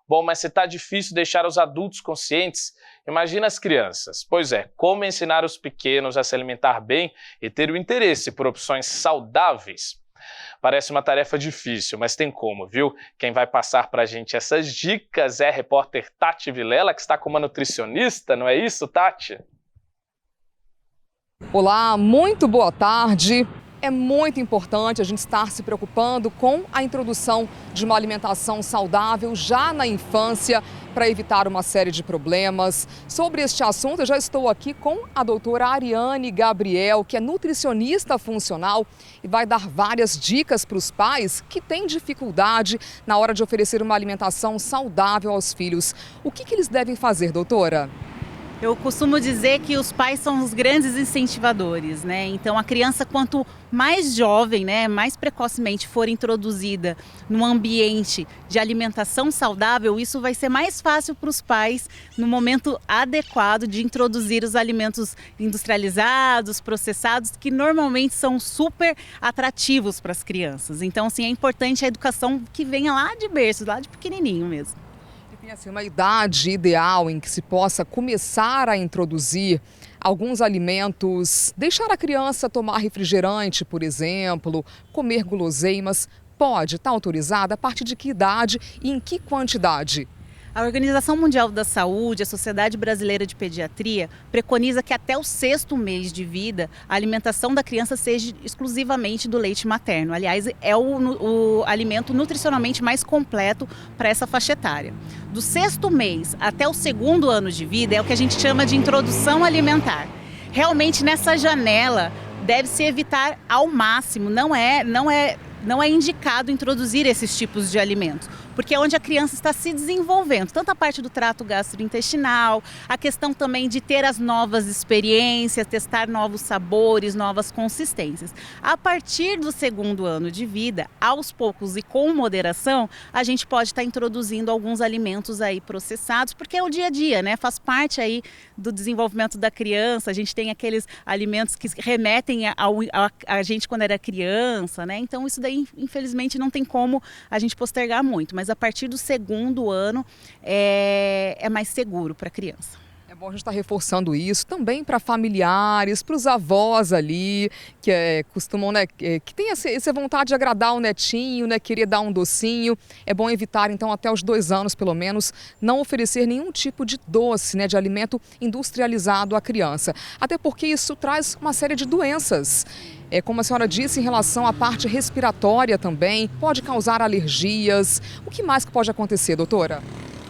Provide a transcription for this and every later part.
Bom, mas se tá difícil deixar os adultos conscientes, imagina as crianças. Pois é, como ensinar os pequenos a se alimentar bem e ter o interesse por opções saudáveis? Parece uma tarefa difícil, mas tem como, viu? Quem vai passar pra gente essas dicas é a repórter Tati Vilela, que está com uma nutricionista, não é isso, Tati? Olá, muito boa tarde. É muito importante a gente estar se preocupando com a introdução de uma alimentação saudável já na infância para evitar uma série de problemas. Sobre este assunto, eu já estou aqui com a doutora Ariane Gabriel, que é nutricionista funcional e vai dar várias dicas para os pais que têm dificuldade na hora de oferecer uma alimentação saudável aos filhos. O que eles devem fazer, doutora? Eu costumo dizer que os pais são os grandes incentivadores, né? Então a criança, quanto mais jovem, né, mais precocemente for introduzida num ambiente de alimentação saudável, isso vai ser mais fácil para os pais no momento adequado de introduzir os alimentos industrializados, processados, que normalmente são super atrativos para as crianças. Então, assim, é importante a educação que venha lá de berço, lá de pequenininho mesmo. Tem assim, uma idade ideal em que se possa começar a introduzir alguns alimentos, deixar a criança tomar refrigerante, por exemplo, comer guloseimas, pode estar autorizada a partir de que idade e em que quantidade? A Organização Mundial da Saúde, a Sociedade Brasileira de Pediatria, preconiza que até o 6º mês de vida a alimentação da criança seja exclusivamente do leite materno. Aliás, é o alimento nutricionalmente mais completo para essa faixa etária. Do 6º mês até o 2º ano de vida é o que a gente chama de introdução alimentar. Realmente nessa janela deve-se evitar ao máximo, não é indicado introduzir esses tipos de alimentos, porque é onde a criança está se desenvolvendo, tanto a parte do trato gastrointestinal, a questão também de ter as novas experiências, testar novos sabores, novas consistências. A partir do 2º ano de vida, aos poucos e com moderação, a gente pode estar introduzindo alguns alimentos aí processados, porque é o dia a dia, né? Faz parte aí do desenvolvimento da criança, a gente tem aqueles alimentos que remetem a gente quando era criança, né? Então isso daí, infelizmente, não tem como a gente postergar muito, mas a partir do 2º ano é mais seguro para a criança. É bom a gente estar reforçando isso também para familiares, para os avós ali, que costumam, né, que tem essa vontade de agradar o netinho, né, querer dar um docinho. É bom evitar, então, até os 2 anos, pelo menos, não oferecer nenhum tipo de doce, né, de alimento industrializado à criança. Até porque isso traz uma série de doenças. Como a senhora disse, em relação à parte respiratória também, pode causar alergias. O que mais que pode acontecer, doutora?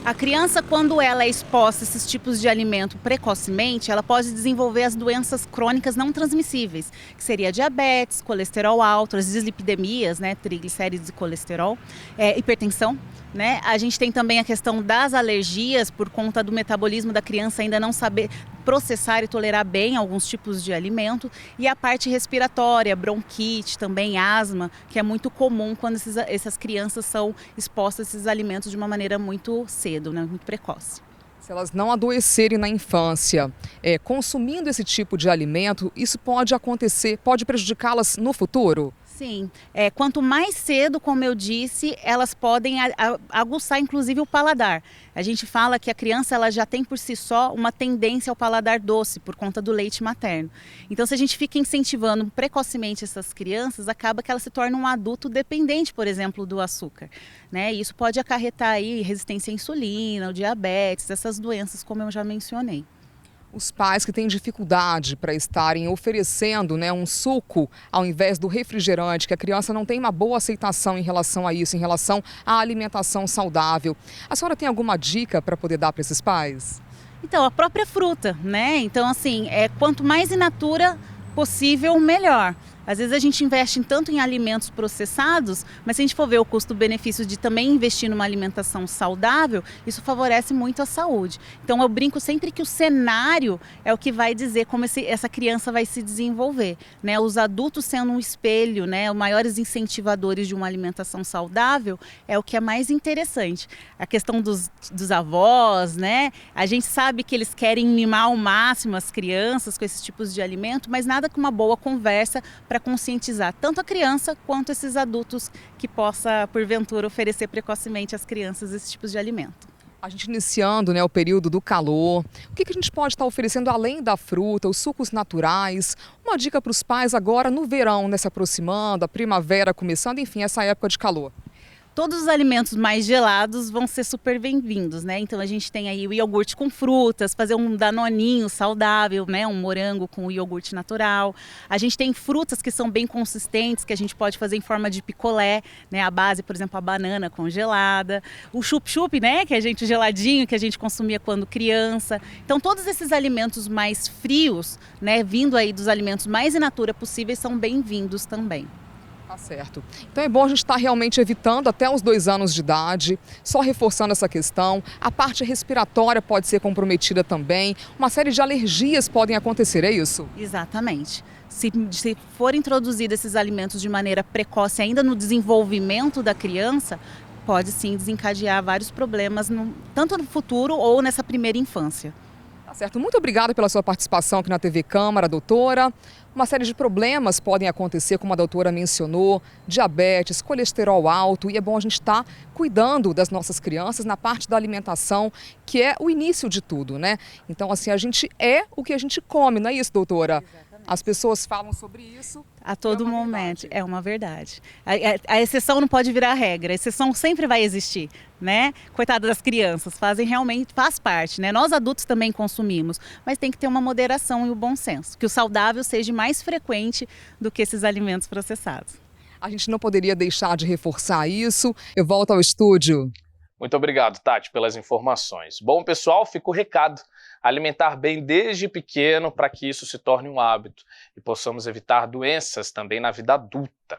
A criança, quando ela é exposta a esses tipos de alimento precocemente, ela pode desenvolver as doenças crônicas não transmissíveis, que seria diabetes, colesterol alto, as dislipidemias, né, triglicéridos e colesterol, hipertensão. Né? A gente tem também a questão das alergias, por conta do metabolismo da criança ainda não saber processar e tolerar bem alguns tipos de alimento, e a parte respiratória, bronquite, também asma, que é muito comum quando essas crianças são expostas a esses alimentos de uma maneira muito cedo, né? Muito precoce. Se elas não adoecerem na infância, consumindo esse tipo de alimento, isso pode acontecer, pode prejudicá-las no futuro? Sim, quanto mais cedo, como eu disse, elas podem aguçar inclusive o paladar. A gente fala que a criança ela já tem por si só uma tendência ao paladar doce por conta do leite materno. Então, se a gente fica incentivando precocemente essas crianças, acaba que elas se tornam um adulto dependente, por exemplo, do açúcar. Né? E isso pode acarretar aí resistência à insulina, o diabetes, essas doenças como eu já mencionei. Os pais que têm dificuldade para estarem oferecendo, né, um suco ao invés do refrigerante, que a criança não tem uma boa aceitação em relação a isso, em relação à alimentação saudável. A senhora tem alguma dica para poder dar para esses pais? Então, a própria fruta, né? Então, assim, quanto mais in natura possível, melhor. Às vezes a gente investe tanto em alimentos processados, mas se a gente for ver o custo-benefício de também investir numa alimentação saudável, isso favorece muito a saúde. Então eu brinco sempre que o cenário é o que vai dizer como essa criança vai se desenvolver. Né? Os adultos sendo um espelho, né? Os maiores incentivadores de uma alimentação saudável é o que é mais interessante. A questão dos avós, né? A gente sabe que eles querem mimar ao máximo as crianças com esses tipos de alimento, mas nada com uma boa conversa para para conscientizar tanto a criança quanto esses adultos que possa, porventura, oferecer precocemente às crianças esses tipos de alimento. A gente iniciando, né, o período do calor, o que a gente pode estar oferecendo além da fruta, os sucos naturais? Uma dica para os pais agora no verão, né, se aproximando, a primavera começando, enfim, essa época de calor. Todos os alimentos mais gelados vão ser super bem-vindos, né? Então a gente tem aí o iogurte com frutas, fazer um danoninho saudável, né? Um morango com o iogurte natural. A gente tem frutas que são bem consistentes, que a gente pode fazer em forma de picolé, né? A base, por exemplo, a banana congelada. O chup-chup, né? Que a gente, o geladinho que a gente consumia quando criança. Então todos esses alimentos mais frios, né? Vindo aí dos alimentos mais in natura possíveis, são bem-vindos também. Tá certo. Então é bom a gente estar realmente evitando até os 2 anos de idade, só reforçando essa questão. A parte respiratória pode ser comprometida também. Uma série de alergias podem acontecer, é isso? Exatamente. Se for introduzido esses alimentos de maneira precoce, ainda no desenvolvimento da criança, pode sim desencadear vários problemas, tanto no futuro ou nessa primeira infância. Tá certo. Muito obrigada pela sua participação aqui na TV Câmara, doutora. Uma série de problemas podem acontecer, como a doutora mencionou, diabetes, colesterol alto, e é bom a gente estar cuidando das nossas crianças na parte da alimentação, que é o início de tudo, né? Então, assim, a gente é o que a gente come, não é isso, doutora? As pessoas falam sobre isso. A todo momento, é uma verdade. A exceção não pode virar regra, a exceção sempre vai existir, né? Coitada das crianças, faz parte, né? Nós adultos também consumimos, mas tem que ter uma moderação e o bom senso, que o saudável seja mais frequente do que esses alimentos processados. A gente não poderia deixar de reforçar isso. Eu volto ao estúdio. Muito obrigado, Tati, pelas informações. Bom, pessoal, fica o recado. Alimentar bem desde pequeno para que isso se torne um hábito e possamos evitar doenças também na vida adulta.